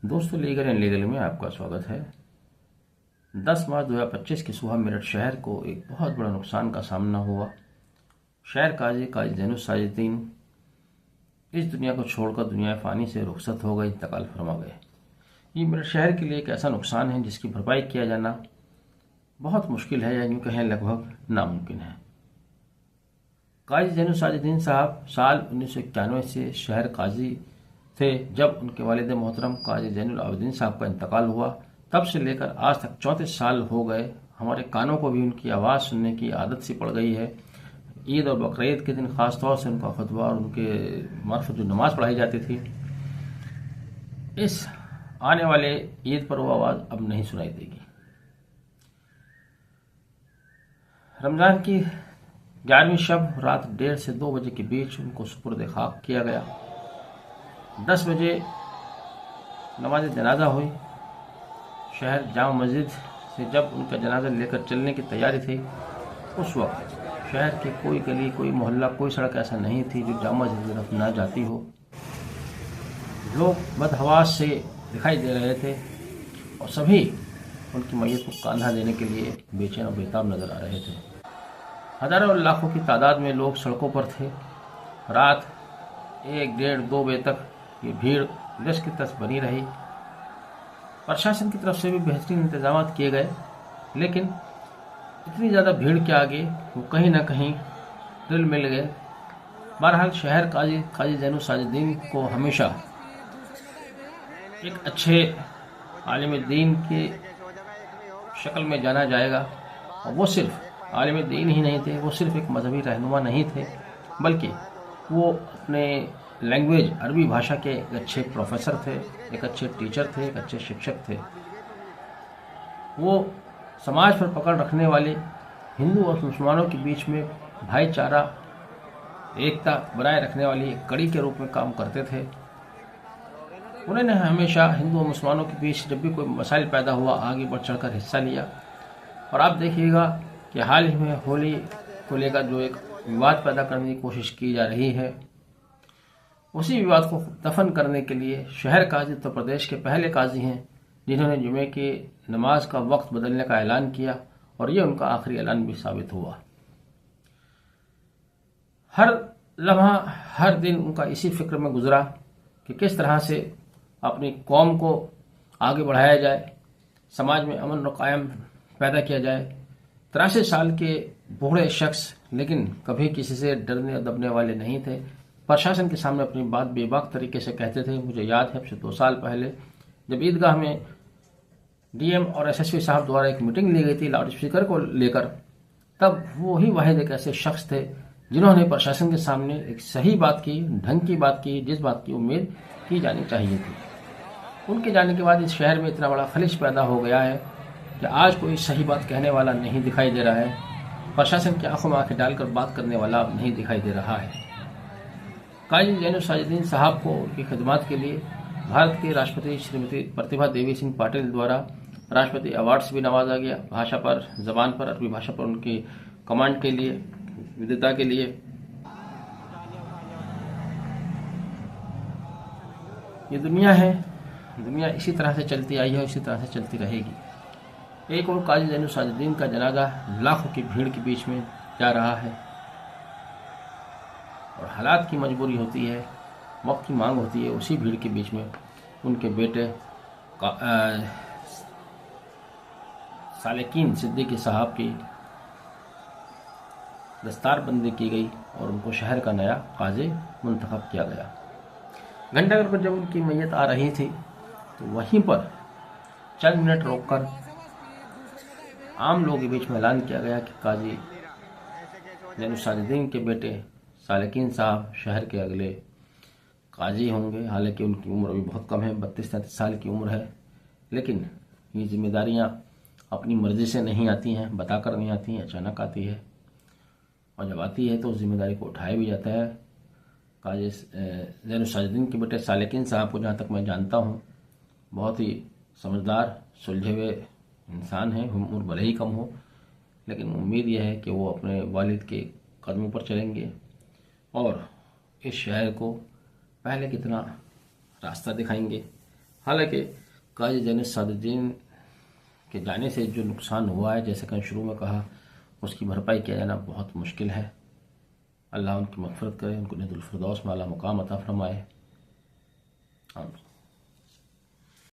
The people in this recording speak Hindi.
दोस्तों, लीगल एंड लीगल में आपका स्वागत है। 10 मार्च 2025 की सुबह मेरठ शहर को एक बहुत बड़ा नुकसान का सामना हुआ। शहर काजी जैनुल साजिदीन इस दुनिया को छोड़कर दुनिया फ़ानी से रुखसत हो गए, इंतकाल फरमा गए। ये मेरठ शहर के लिए एक ऐसा नुकसान है जिसकी भरपाई किया जाना बहुत मुश्किल है, या यूँ कहें लगभग नामुमकिन है। काजी जैनुल साजिदीन साहब साल 1991 से शहर काजी थे जब उनके वालिद मोहतरम काजी जैनुल आबिदीन साहब का इंतकाल हुआ। तब से लेकर आज तक 34 साल हो गए। हमारे कानों को भी उनकी आवाज़ सुनने की आदत सी पड़ गई है। ईद और बकरीद के दिन ख़ास तौर से उनका खुतबा और उनके मार्फत जो नमाज पढ़ाई जाती थी, इस आने वाले ईद पर वो आवाज़ अब नहीं सुनाई देगी। रमज़ान की 11वीं शब रात 1:30 से 2 बजे के बीच उनको सुपुर्द खाक किया गया। 10 बजे नमाज जनाजा हुई। शहर जामा मस्जिद से जब उनका जनाजा लेकर चलने की तैयारी थी, उस वक्त शहर के कोई गली, कोई मोहल्ला, कोई सड़क ऐसा नहीं थी जो जामा मस्जिद की तरफ ना जाती हो। लोग बदहवास से दिखाई दे रहे थे और सभी उनकी मैयत को कांधा देने के लिए बेचैन और बेताब नजर आ रहे थे। हज़ारों और लाखों की तादाद में लोग सड़कों पर थे। रात 1, 1:30, 2 बजे तक ये भीड़ दस की तस बनी रही। प्रशासन की तरफ से भी बेहतरीन इंतजाम किए गए, लेकिन इतनी ज़्यादा भीड़ के आगे वो कहीं ना कहीं दिल मिल गए। बहरहाल शहर काजी जैनुल साजिदीन को हमेशा एक अच्छे आलिम दीन की शक्ल में जाना जाएगा। और वो सिर्फ आलिम दीन ही नहीं थे, वो सिर्फ एक मजहबी रहनुमा नहीं थे, बल्कि वो अपने लैंग्वेज अरबी भाषा के एक अच्छे प्रोफेसर थे, एक अच्छे टीचर थे, एक अच्छे शिक्षक थे। वो समाज पर पकड़ रखने वाले हिंदू और मुसलमानों के बीच में भाईचारा, एकता बनाए रखने वाली एक कड़ी के रूप में काम करते थे। उन्होंने हमेशा हिंदू और मुसलमानों के बीच जब भी कोई मसाइल पैदा हुआ, आगे बढ़ चढ़कर हिस्सा लिया। और आप देखिएगा कि हाल ही में होली को लेकर जो एक विवाद पैदा करने की कोशिश की जा रही है, उसी विवाद को दफन करने के लिए शहर काजी उत्तर प्रदेश के पहले काजी हैं जिन्होंने जुमे की नमाज का वक्त बदलने का ऐलान किया, और ये उनका आखिरी ऐलान भी साबित हुआ। हर लम्हा, हर दिन उनका इसी फिक्र में गुजरा कि किस तरह से अपनी कौम को आगे बढ़ाया जाए, समाज में अमन और कायम पैदा किया जाए। 83 साल के बूढ़े शख्स, लेकिन कभी किसी से डरने और दबने वाले नहीं थे। प्रशासन के सामने अपनी बात बेबाक तरीके से कहते थे। मुझे याद है अब से 2 साल पहले जब ईदगाह में डीएम और एसएसपी साहब द्वारा एक मीटिंग ली गई थी लाउड स्पीकर को लेकर, तब वो ही वाहिद एक ऐसे शख्स थे जिन्होंने प्रशासन के सामने एक सही बात की, ढंग की बात की, जिस बात की उम्मीद की जानी चाहिए थी। उनके जाने के बाद इस शहर में इतना बड़ा खलिश पैदा हो गया है कि आज कोई सही बात कहने वाला नहीं दिखाई दे रहा है। प्रशासन की आंखों में आंखें डालकर बात करने वाला अब नहीं दिखाई दे रहा है। काजी जैनुल साजिदीन साहब को उनकी खिदमत के लिए भारत के राष्ट्रपति श्रीमती प्रतिभा देवी सिंह पाटिल द्वारा राष्ट्रपति अवार्ड से भी नवाजा गया। भाषा पर, जबान पर, अरबी भाषा पर उनकी कमांड के लिए, विद्वता के लिए। ये दुनिया है, दुनिया इसी तरह से चलती आई है, इसी तरह से चलती रहेगी। एक और काजी जैनुल साजिदीन का जनाजा लाखों की भीड़ के बीच में जा रहा है, और हालात की मजबूरी होती है, वक्त की मांग होती है। उसी भीड़ के बीच में उनके बेटे सालेकीन सिद्दीकी साहब की दस्तारबंदी की गई और उनको शहर का नया काजी मुंतखब किया गया। घंटाघर पर जब उनकी मैयत आ रही थी तो वहीं पर चंद मिनट रोककर आम लोगों के बीच में ऐलान किया गया कि काजी जैनुल साजिदीन के बेटे सालेकीन साहब शहर के अगले काजी होंगे। हालांकि उनकी उम्र अभी बहुत कम है, 32-33 साल की उम्र है, लेकिन ये जिम्मेदारियां अपनी मर्जी से नहीं आती हैं, बताकर नहीं आती हैं, अचानक आती है। और जब आती है तो उस जिम्मेदारी को उठाया भी जाता है। काजी जैनुल साजिदीन के बेटे सालेकीन साहब को जहाँ तक मैं जानता हूँ, बहुत ही समझदार, सुलझे हुए इंसान हैं। उम्र भले ही कम हो, लेकिन उम्मीद यह है कि वो अपने वालिद के कदमों पर चलेंगे और इस शहर को पहले कितना रास्ता दिखाएंगे। हालांकि काजी ज़ैन सादुद्दीन के जाने से जो नुकसान हुआ है, जैसे कि शुरू में कहा, उसकी भरपाई किया जाना बहुत मुश्किल है। अल्लाह उनकी मग़फ़िरत करे, उनको जन्नतुल फ़िरदौस में आला मुक़ाम अता फ़रमाए। आमीन।